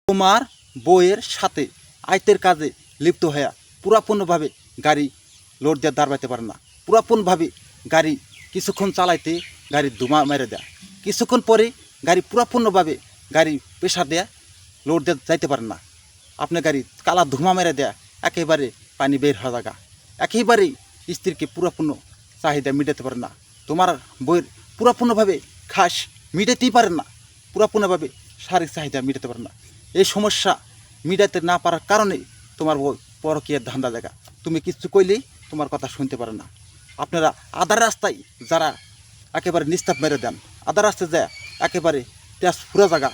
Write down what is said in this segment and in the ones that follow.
তোমার বউয়ের সাথে আইতের কাজে লিপ্ত হয়ে পুরাপূর্ণভাবে গাড়ি লোড দিয়ে দাঁড়াইতে পারে না। পুরাপূর্ণভাবে গাড়ি কিছুক্ষণ চালাইতে গাড়ি ধুমা মেরে দেয়, কিছুক্ষণ পরে গাড়ি পুরাপূর্ণভাবে গাড়ি প্রেশার দেয়া লোড দিয়ে যাইতে পারে না। আপনার গাড়ি কালা ধুমা মেরে দেয়া, একেবারে পানি বের হওয়া জায়গা, একেবারেই স্ত্রীকে পুরাপূর্ণ চাহিদা মিটাতে পারে না। তোমার বইয়ের পুরাপূর্ণভাবে খাস মিটাতেই পারে না, পুরাপূর্ণভাবে শারীরিক চাহিদা মিটাতে পারে না। এই সমস্যা মিটাতে না পারার কারণে তোমার বই পরকীয়ার ধান্দা জায়গা, তুমি কিছু কইলেই তোমার কথা শুনতে পারে না। আপনারা আদার রাস্তায় যারা একেবারে নিস্তাপ মেরে দেন, আদার রাস্তায় যায় একেবারে তেজ ফুরা জায়গা,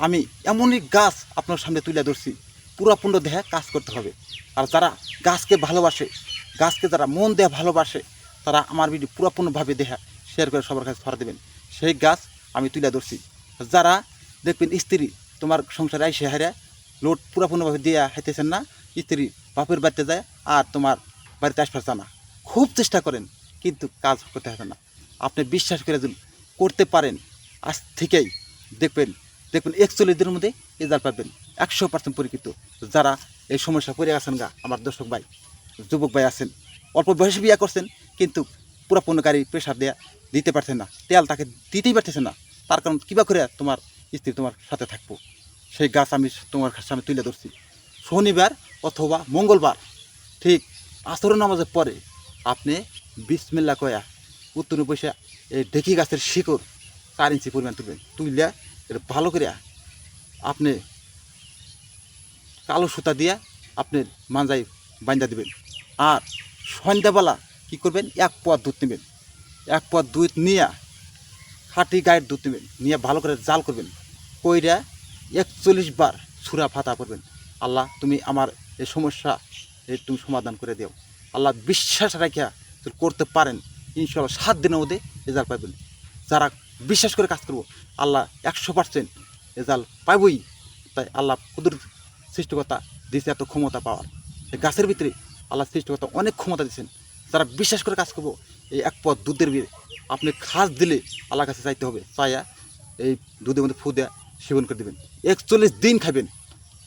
আমি এমনই গাছ আপনার সামনে তুলে ধরছি, পুরাপূর্ণ দেহে কাজ করতে হবে। আর যারা গাছকে ভালোবাসে, গাছকে যারা মন দেহে ভালোবাসে, তারা আমার ভিডিও পুরাপূর্ণভাবে দেহা শেয়ার করে সবার কাছে ছড়া দেবেন। সেই গাছ আমি তুলে ধরছি। যারা দেখবেন স্ত্রী তোমার সংসারে আইসে হারা লোড পুরাপূর্ণভাবে দিয়ে হাইতেছেন না, স্ত্রী বাপের বাড়িতে যায় আর তোমার বাড়িতে আসবার চান না, খুব চেষ্টা করেন কিন্তু কাজ করতে হবে না। আপনি বিশ্বাস করে যদি করতে পারেন, আজ থেকেই দেখবেন 41 দিনের মধ্যে রেজাল্ট পাবেন 100% পরীক্ষিত। যারা এই সমস্যা পড়ে গেছেন গা, আমার দর্শক ভাই, যুবক ভাই আছেন, অল্প বয়সে বিয়ে করছেন কিন্তু পুরাপূর্ণ গাড়ি প্রেশার দেওয়া দিতে পারছেন না, তেল তাকে দিতেই পারতেছে না, তার কারণ কীবা করে তোমার স্ত্রী তোমার সাথে থাকবো। সেই গাছ আমি তোমার সামনে তুলে ধরছি। শনিবার অথবা মঙ্গলবার ঠিক আসর নামাজের পরে আপনি বিসমিল্লাহ কয়া উত্তরে বসে এই ঢেকি গাছের শিকড় 4 ইঞ্চি পরিমাণ তুলবেন, তুললে এটা ভালো করে আপনি কালো সুতা দিয়ে আপনার মাঞ্জায় বান্ধা দেবেন। আর সন্ধ্যাবেলা কী করবেন, 1 পোয়া দুধ নেবেন, 1 পোয়া দুধ নিয়ে খাঁটি গায়ের দুধ নেবেন, নিয়ে ভালো করে জাল করবেন, কইরা 41 বার সূরা ফাতিহা পড়বেন। আল্লাহ তুমি আমার এই সমস্যা তুমি সমাধান করে দাও। আল্লাহ বিশ্বাস রাখিয়া যদি করতে পারেন, ইনশাআল্লাহ 7 দিনের মধ্যে রেজাল্ট পাবেন। যারা বিশ্বাস করে কাজ করবো, আল্লাহ 100% রেজাল্ট পাইবই। তাই আল্লাহ কুদরত সৃষ্টিকর্তা দিয়েছে এত ক্ষমতা পাওয়ার, এই গাছের ভিতরে আল্লাহ সৃষ্টিকর্তা অনেক ক্ষমতা দিয়েছেন। যারা বিশ্বাস করে কাজ করবো, এই 1 পদ দুধের বিয়ে আপনি খাস দিলে আল্লাহর কাছে চাইতে হবে, চাইয়া এই দুধের মধ্যে ফু দেয়া সেবন করে দেবেন। 41 দিন খাবেন,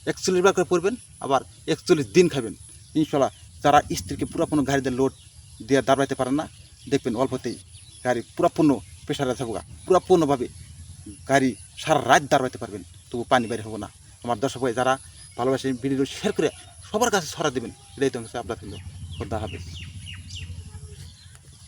41 বার করে পড়বেন, আবার 41 দিন খাবেন। ইনশাল্লাহ যারা স্ত্রীকে পুরাপূর্ণ গাড়িতে লোড দিয়ে দাঁড়াইতে পারেন না, দেখবেন অল্পতেই গাড়ি পুরাপূর্ণ প্রেশারে থাকবো, পুরাপূর্ণভাবে গাড়ি সারা রাত দাঁড়াইতে পারবেন, তবু পানি বাইরে হবো না। আমার দর্শক ভাই যারা ভালোবাসে ভিডিও শেয়ার করে সবার কাছে ছড়া দেবেন, এটাই তো হচ্ছে আপনার খোদা হাফেজ।